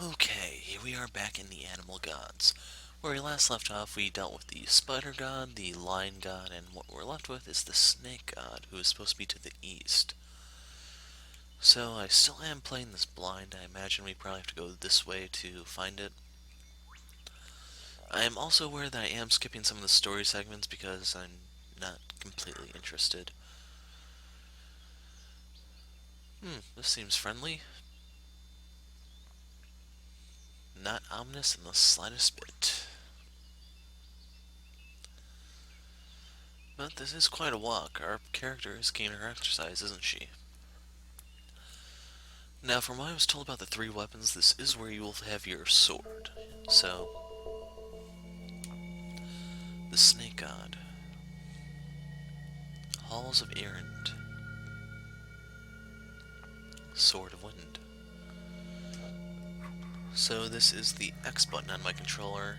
Okay, here we are back in the Animal Gods. Where we last left off, we dealt with the Spider God, the Lion God, and what we're left with is the Snake God, who is supposed to be to the east. So I still am playing this blind. I imagine we probably have to go this way to find it. I am also aware that I am skipping some of the story segments because I'm not completely interested. This seems friendly. Not ominous in the slightest bit. But this is quite a walk. Our character is gaining her exercise, isn't she? Now, from what I was told about the three weapons, this is where you will have your sword. So, the Snake God, Halls of Erend, Sword of Wind. So this is the X button on my controller,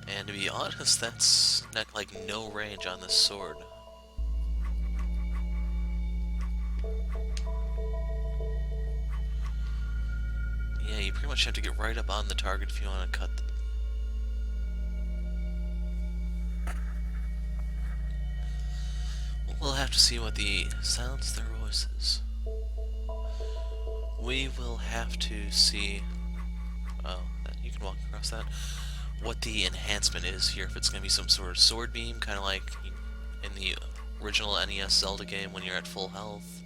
and to be honest, that's not like no range on this sword. Yeah, you pretty much have to get right up on the target if you want to cut them. We'll have to see what the silence their voices. We will have to see. Oh, you can walk across that. What the enhancement is here, if it's going to be some sort of sword beam, kind of like in the original NES Zelda game when you're at full health,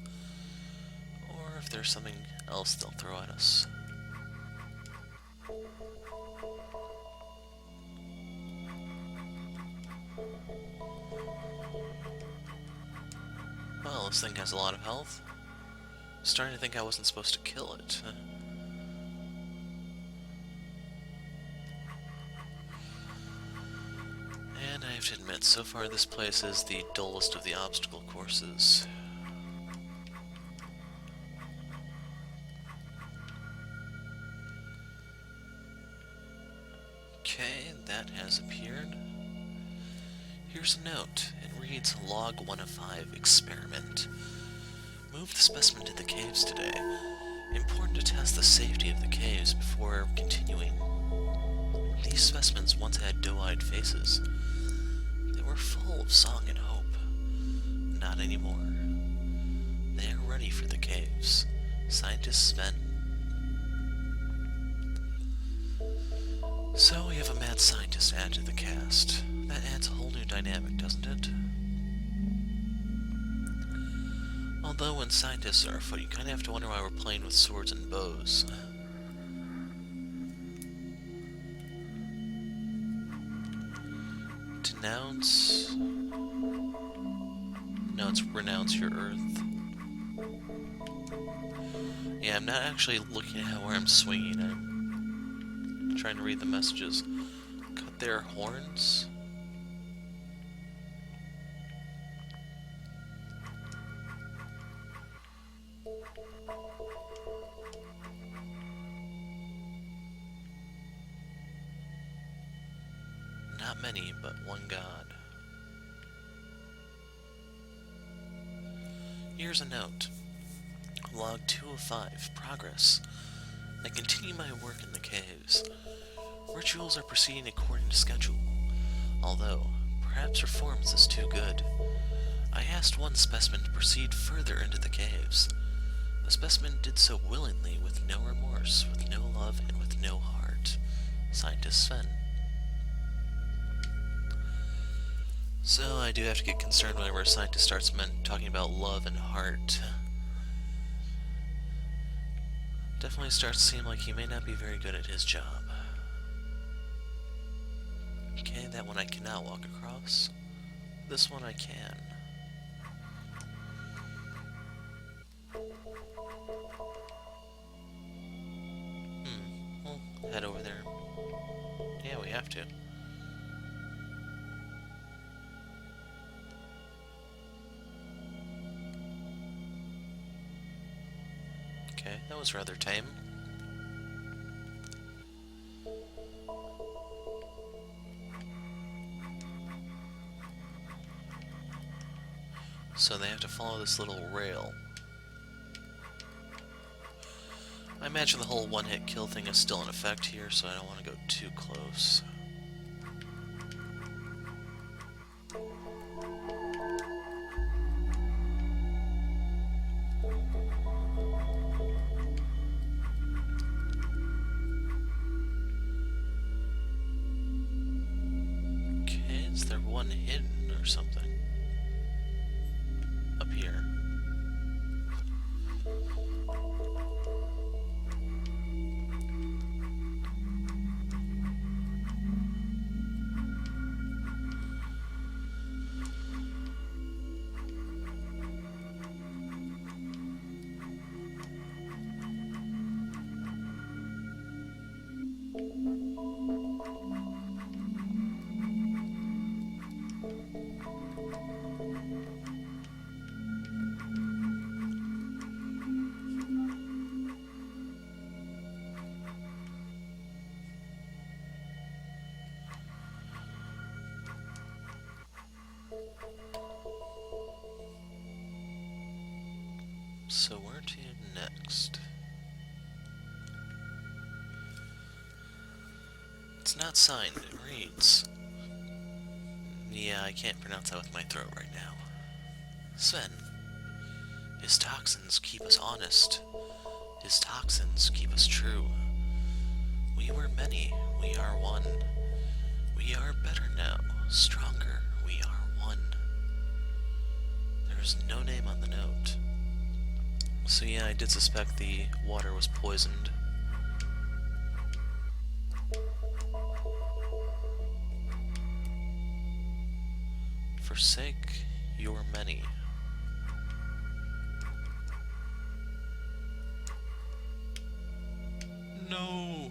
or if there's something else they'll throw at us. Well, this thing has a lot of health. I'm starting to think I wasn't supposed to kill it. And I have to admit, so far this place is the dullest of the obstacle courses. Okay, that has appeared. Here's a note. It reads, Log 1 of 5, Experiment. Move the specimen to the caves today. Important to test the safety of the caves before continuing. These specimens once had doe-eyed faces. They were full of song and hope. Not anymore. They are ready for the caves. Scientist Sven. So we have a mad scientist added to the cast. That adds a whole new dynamic, doesn't it? Although when scientists are afoot, you kind of have to wonder why we're playing with swords and bows. Denounce... No, it's renounce your earth. Yeah, I'm not actually looking at where I'm swinging. I'm trying to read the messages. Cut their horns? Not many, but one god. Here's a note. Log 2 of 5, Progress. I continue my work in the caves. Rituals are proceeding according to schedule, although perhaps performance is too good. I asked one specimen to proceed further into the caves. The specimen did so willingly, with no remorse, with no love, and with no heart. Scientist Sven. So I do have to get concerned whenever a scientist starts talking about love and heart. Definitely starts to seem like he may not be very good at his job. Okay, that one I cannot walk across. This one I can. We'll head over there. Yeah, we have to. Okay, that was rather tame. So they have to follow this little rail. I imagine the whole one-hit kill thing is still in effect here, so I don't want to go too close. Okay, is there one hidden or something? Up here. So where to next? It's not signed, it reads. Yeah, I can't pronounce that with my throat right now. Sven. His toxins keep us honest. His toxins keep us true. We were many, we are one. We are better now, stronger, we are one. There is no name on the note. So yeah, I did suspect the water was poisoned. Forsake your many. No!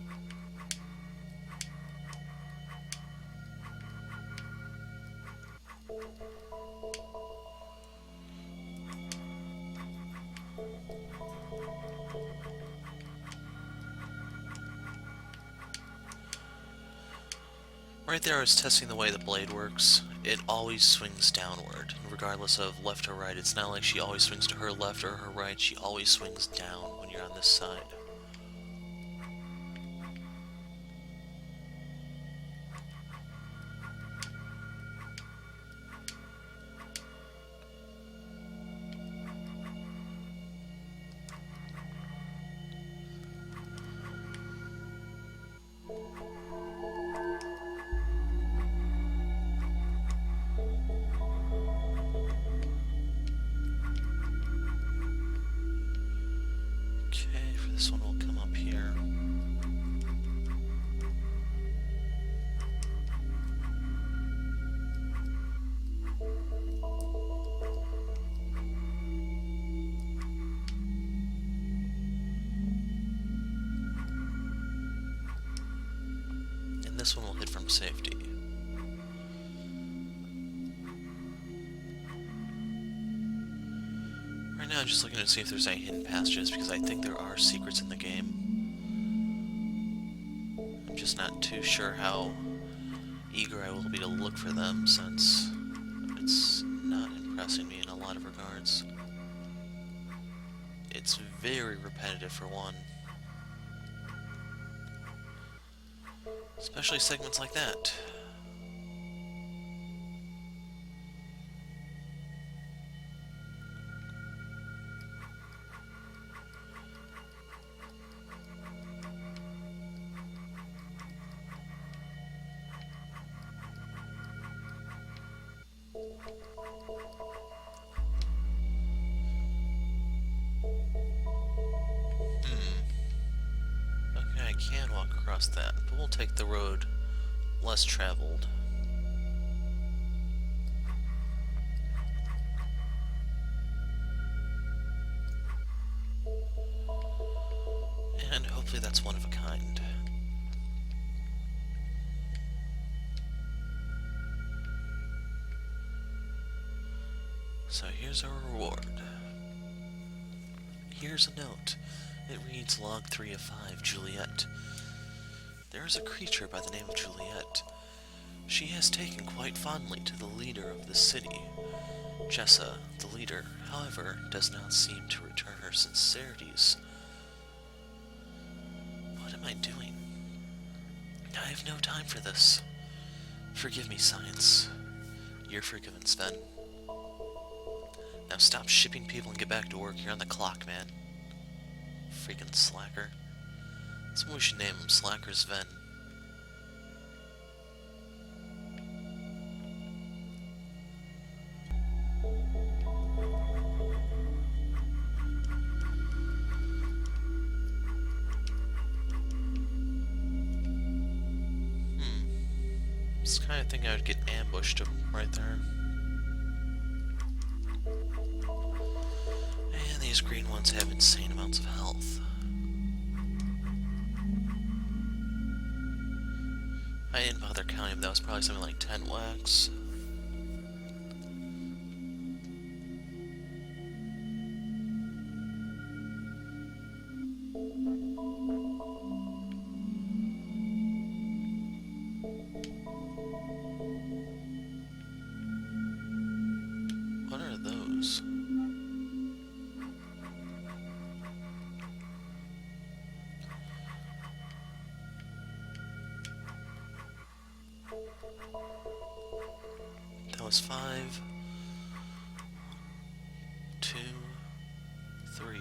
Right there I was testing the way the blade works. It always swings downward, regardless of left or right. It's not like she always swings to her left or her right, she always swings down when you're on this side. Okay, for this one we'll come up here. And this one will hit from safety. Right now I'm just looking to see if there's any hidden passages, because I think there are secrets in the game. I'm just not too sure how eager I will be to look for them, since it's not impressing me in a lot of regards. It's very repetitive for one. Especially segments like that. Okay, I can walk across that, but we'll take the road less traveled. And hopefully that's one of a kind. So here's our reward. Here's a note. It reads log 3 of 5, Juliet. There is a creature by the name of Juliet. She has taken quite fondly to the leader of the city. Jessa, the leader, however, does not seem to return her sincerities. have no time for this. Forgive me, Science. You're forgiven, Sven. Now stop shipping people and get back to work. You're on the clock, man. Freaking slacker. That's what we should name him, Slacker Sven. This kind of thing I would get ambushed right there. And these green ones have insane amounts of health. I didn't bother counting them, that was probably something like 10 whacks. What are those? That was 5, 2, 3.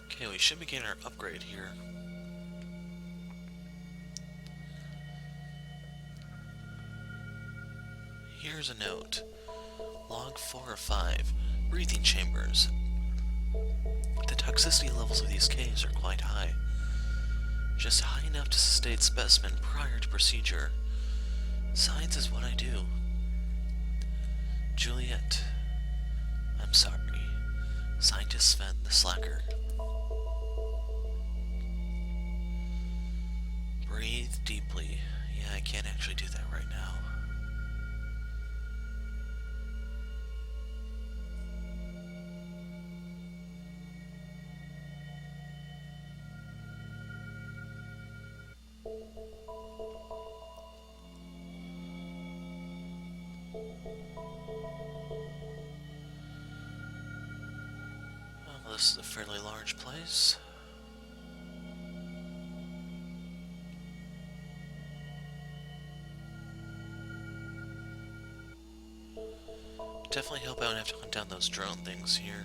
Okay, we should be getting our upgrade here. Here's a note. Log 4 or 5. Breathing chambers. The toxicity levels of these caves are quite high. Just high enough to sedate specimen prior to procedure. Science is what I do. Juliet. I'm sorry. Scientist Sven the Slacker. Breathe deeply. Yeah, I can't actually do that right now. Well, this is a fairly large place. Definitely help out and have to hunt down those drone things here.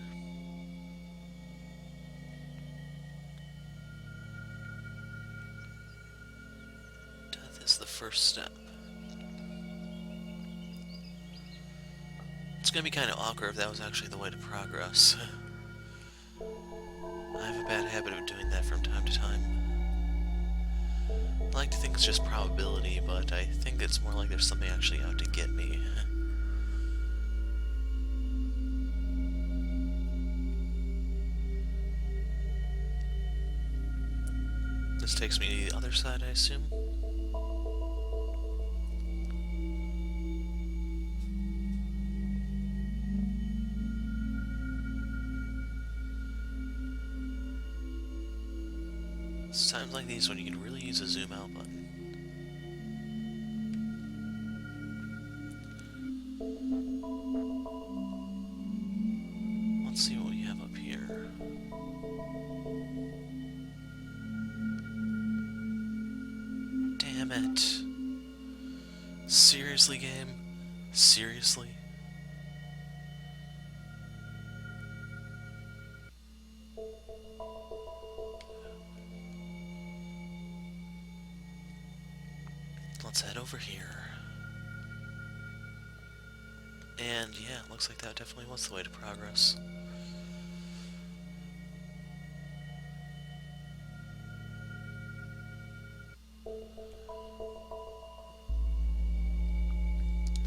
Death is the first step. It's gonna be kind of awkward if that was actually the way to progress. I have a bad habit of doing that from time to time. I like to think it's just probability, but I think it's more like there's something actually out to get me. This takes me to the other side, I assume? It's times like these when you can really use a zoom out button. Let's see what we have up here. Damn it. Seriously, game? Seriously? Let's head over here. And yeah, looks like that definitely was the way to progress.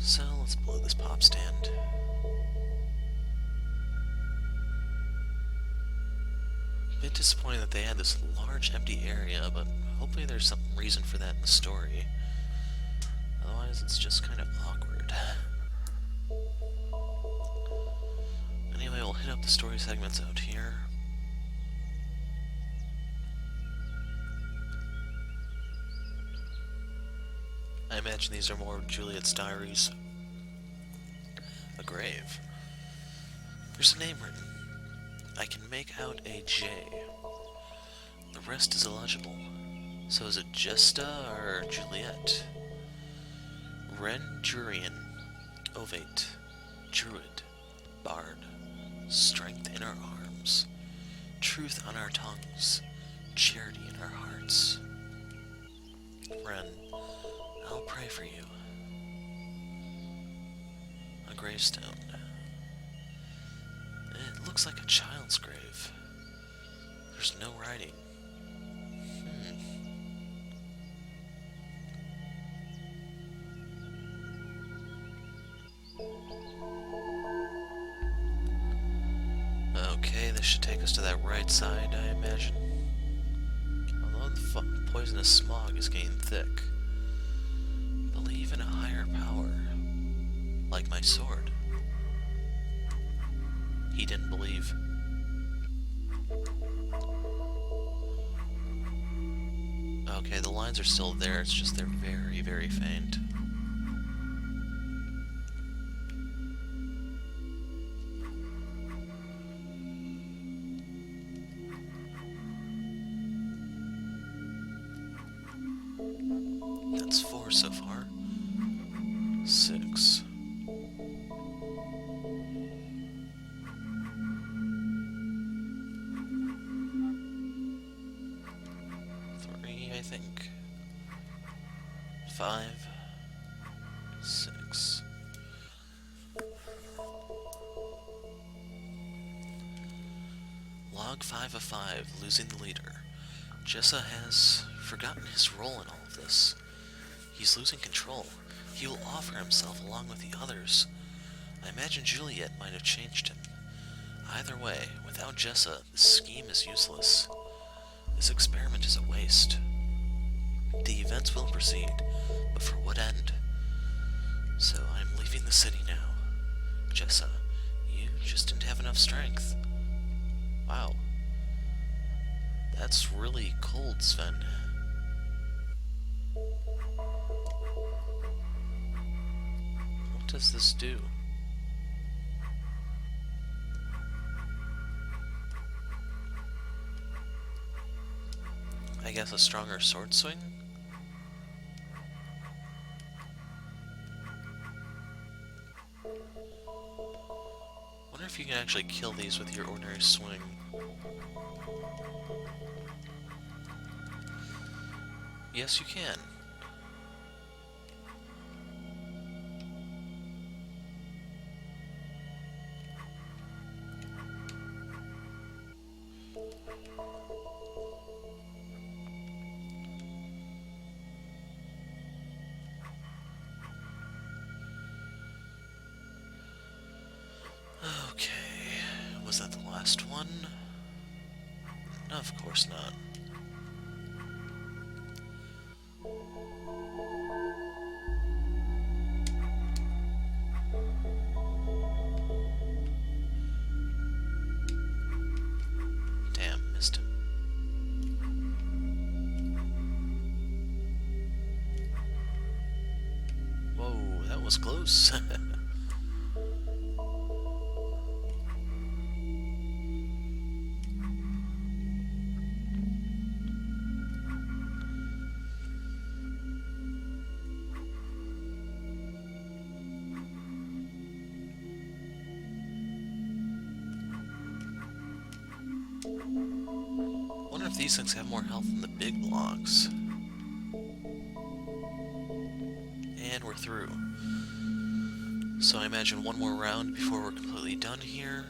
So let's blow this pop stand. A bit disappointing that they had this large empty area, but hopefully there's some reason for that in the story. Otherwise it's just kind of awkward. Anyway, we'll hit up the story segments out here. I imagine these are more Juliet's diaries. A grave. There's a name written. I can make out a J. The rest is illegible. So is it Gesta or Juliet? Ren Jurian, Ovate, Druid, Bard, strength in our arms, truth on our tongues, charity in our hearts. Ren, I'll pray for you. A gravestone. It looks like a child's grave. There's no writing. Okay, this should take us to that right side, I imagine. Although the poisonous smog is getting thick. Believe in a higher power. Like my sword. He didn't believe. Okay, the lines are still there, it's just they're very, very faint. That's 4 so far. 6. 3, I think. 5. 6. Log 5 of 5, losing the leader. Jessa has forgotten his role in all of this. He's losing control. He will offer himself along with the others. I imagine Juliet might have changed him. Either way, without Jessa, this scheme is useless. This experiment is a waste. The events will proceed, but for what end? So I'm leaving the city now. Jessa, you just didn't have enough strength. Wow. That's really cold, Sven. What does this do? I guess a stronger sword swing? Wonder if you can actually kill these with your ordinary swing. Yes, you can. Okay, was that the last one? No, of course not. Damn, missed him. Whoa, that was close. Wonder if these things have more health than the big blocks. And we're through. So I imagine one more round before we're completely done here.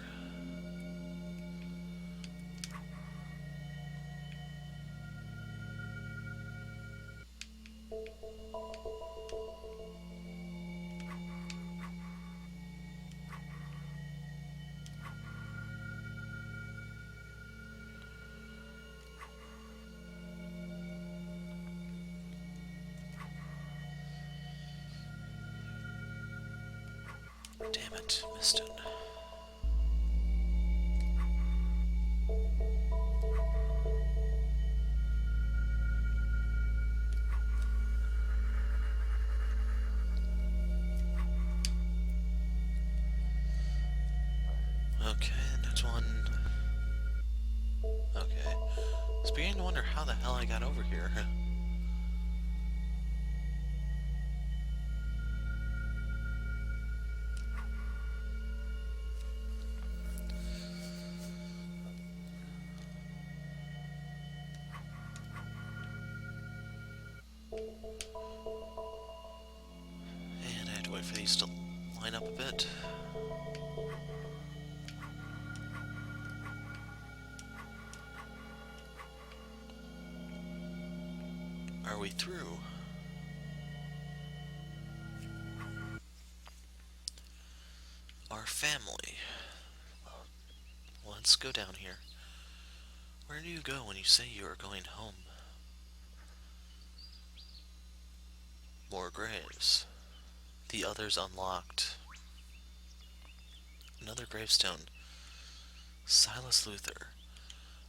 Damn it, missed it. Okay, the next one. Okay. I was beginning to wonder how the hell I got over here. And I have to wait for these to line up a bit. Are we through? Our family. Let's go down here. Where do you go when you say you are going home? More graves. The others unlocked. Another gravestone. Silas Luther.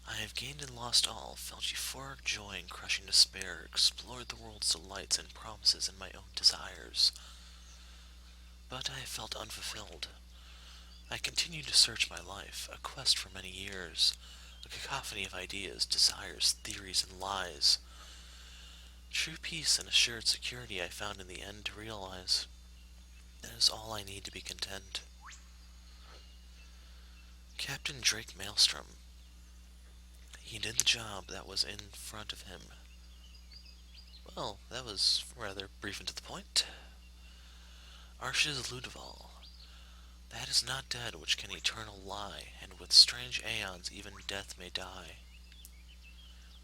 I have gained and lost all, felt euphoric joy and crushing despair, explored the world's delights and promises and my own desires. But I have felt unfulfilled. I continued to search my life, a quest for many years, a cacophony of ideas, desires, theories, and lies. True peace and assured security I found in the end to realize. That is all I need to be content. Captain Drake Maelstrom. He did the job that was in front of him. Well, that was rather brief and to the point. Arches Ludoval. That is not dead which can eternal lie, and with strange aeons even death may die.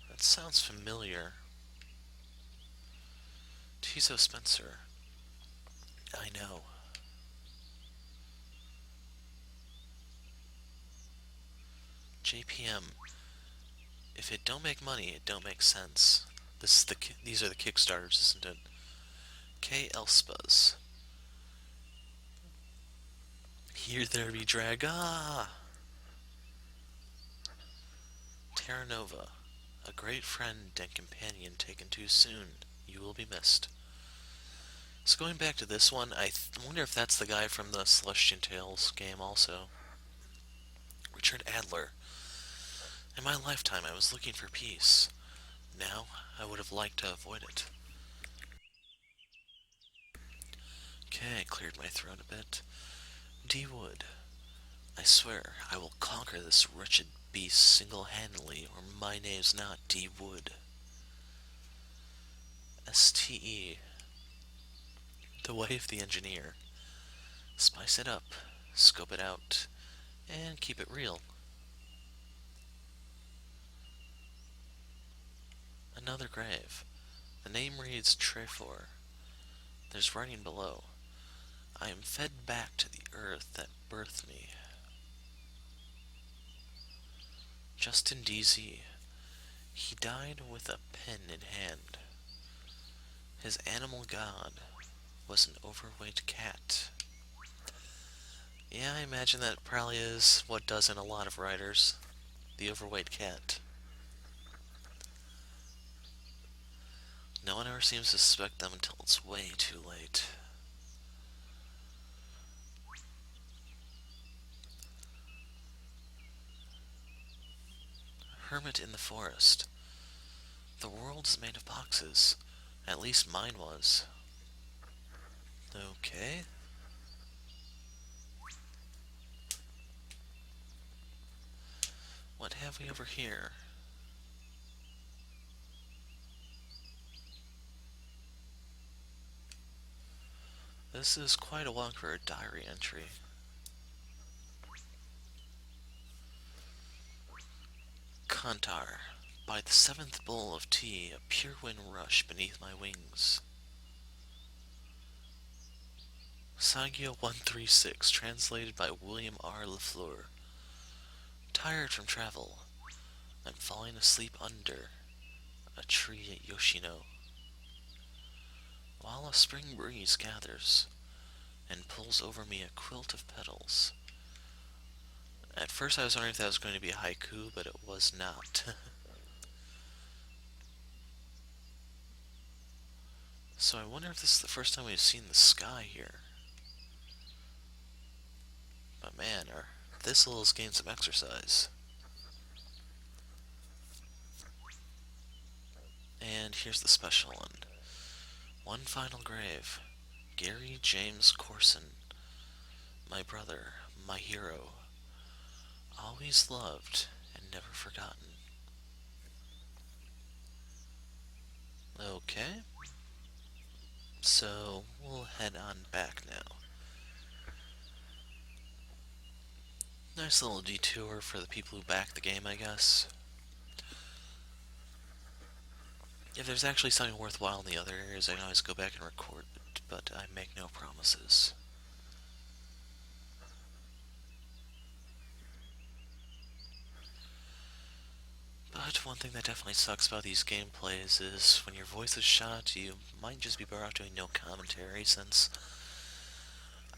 That sounds familiar. Tiso Spencer. I know. JPM. If it don't make money, it don't make sense. These are the Kickstarters, isn't it? K. Elspaz. Here there be drag. Ah! Terra Nova. A great friend and companion taken too soon. You will be missed. So going back to this one, I wonder if that's the guy from the Celestian Tales game also. Richard Adler. In my lifetime I was looking for peace. Now, I would have liked to avoid it. Okay, I cleared my throat a bit. D. Wood. I swear, I will conquer this wretched beast single-handedly, or my name's not D. Wood. STE. The way of the engineer. Spice it up, scope it out, and keep it real. Another grave. The name reads Trefor. There's writing below. I am fed back to the earth that birthed me. Justin DZ. He died with a pen in hand. His animal god was an overweight cat. Yeah, I imagine that probably is what does in a lot of writers. The overweight cat. No one ever seems to suspect them until it's way too late. Hermit in the forest. The world is made of boxes. At least mine was. Okay. What have we over here? This is quite a walk for a diary entry. Kantar. By the seventh bowl of tea, a pure wind rushed beneath my wings. Sagio 136, translated by William R. Lafleur. Tired from travel, I'm falling asleep under a tree at Yoshino, while a spring breeze gathers and pulls over me a quilt of petals. At first I was wondering if that was going to be a haiku, but it was not. So I wonder if this is the first time we've seen the sky here. But man, this has gained some exercise. And here's the special one. One final grave. Gary James Corson. My brother, my hero. Always loved and never forgotten. Okay. head on back now. Nice little detour for the people who back the game, I guess. If there's actually something worthwhile in the other areas, I can always go back and record it, but I make no promises. But one thing that definitely sucks about these gameplays is when your voice is shot, you might just be better off doing no commentary, since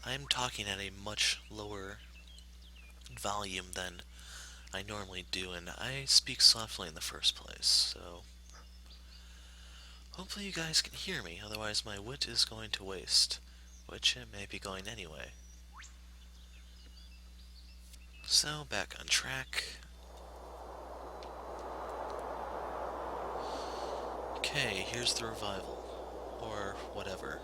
I'm talking at a much lower volume than I normally do, and I speak softly in the first place, so hopefully you guys can hear me, otherwise my wit is going to waste, which it may be going anyway. So, back on track. Okay, here's the revival. Or whatever.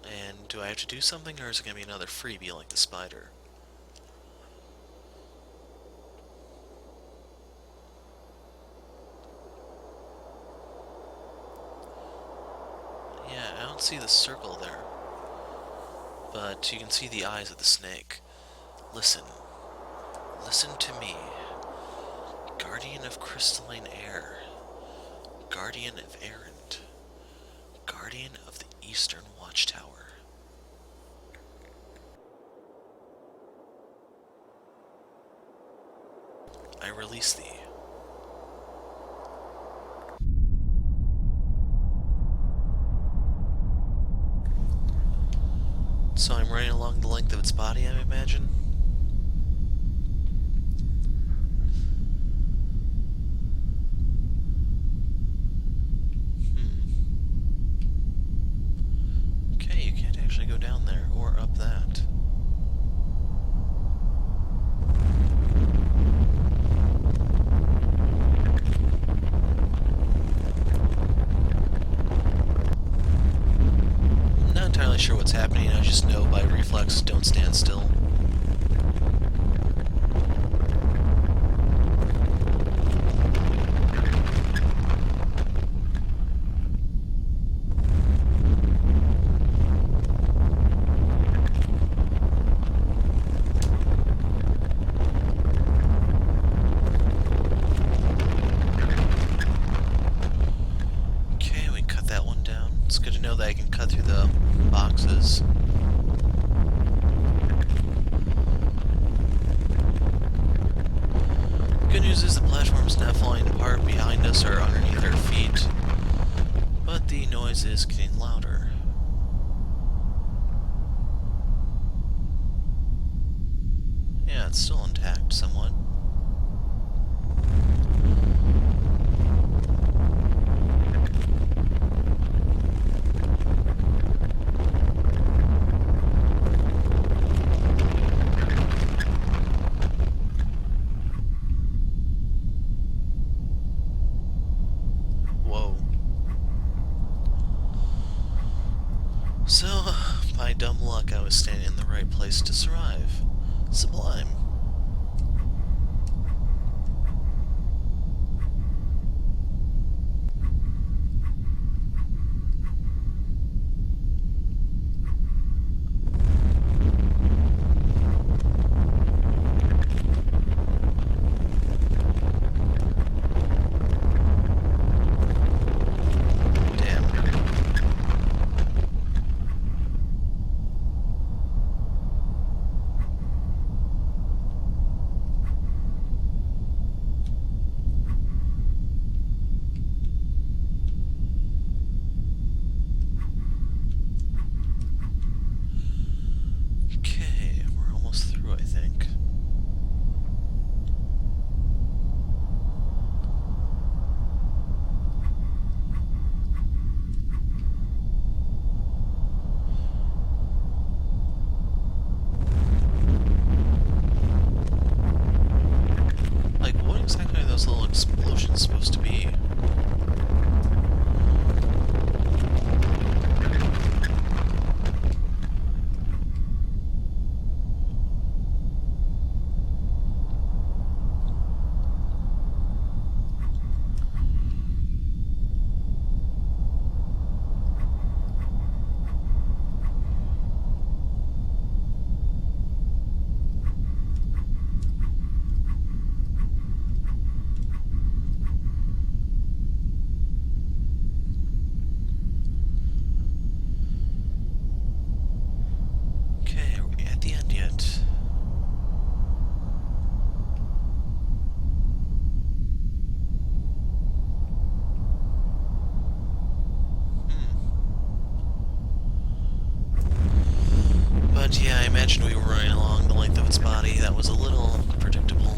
And do I have to do something, or is it going to be another freebie like the spider? Yeah, I don't see the circle there. But you can see the eyes of the snake. Listen. Listen to me. Guardian of crystalline air. Guardian of Errand. Guardian of the Eastern Watchtower. I release thee. So I'm running along the length of its body, I imagine? Okay, you can't actually go down there, or up that. Not entirely sure what's happening, I just know by reflex, don't stand still. It's good to know that I can cut through the boxes. Good news is the platform's not falling apart behind us or underneath our feet, but the noise is getting louder. Yeah, it's still intact somewhat. So, by dumb luck, I was standing in the right place to survive. Sublime. Explosion's supposed to be. mentioned we were running along the length of its body. That was a little predictable.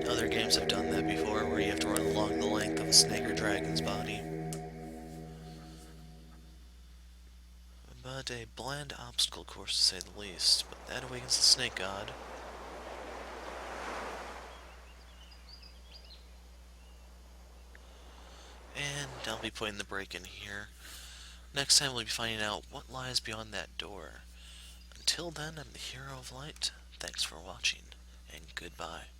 Other games have done that before, where you have to run along the length of a snake or dragon's body. But a bland obstacle course, to say the least. But that awakens the snake god. And I'll be putting the break in here. Next time we'll be finding out what lies beyond that door. Until then, I'm the Hero of Light. Thanks for watching, and goodbye.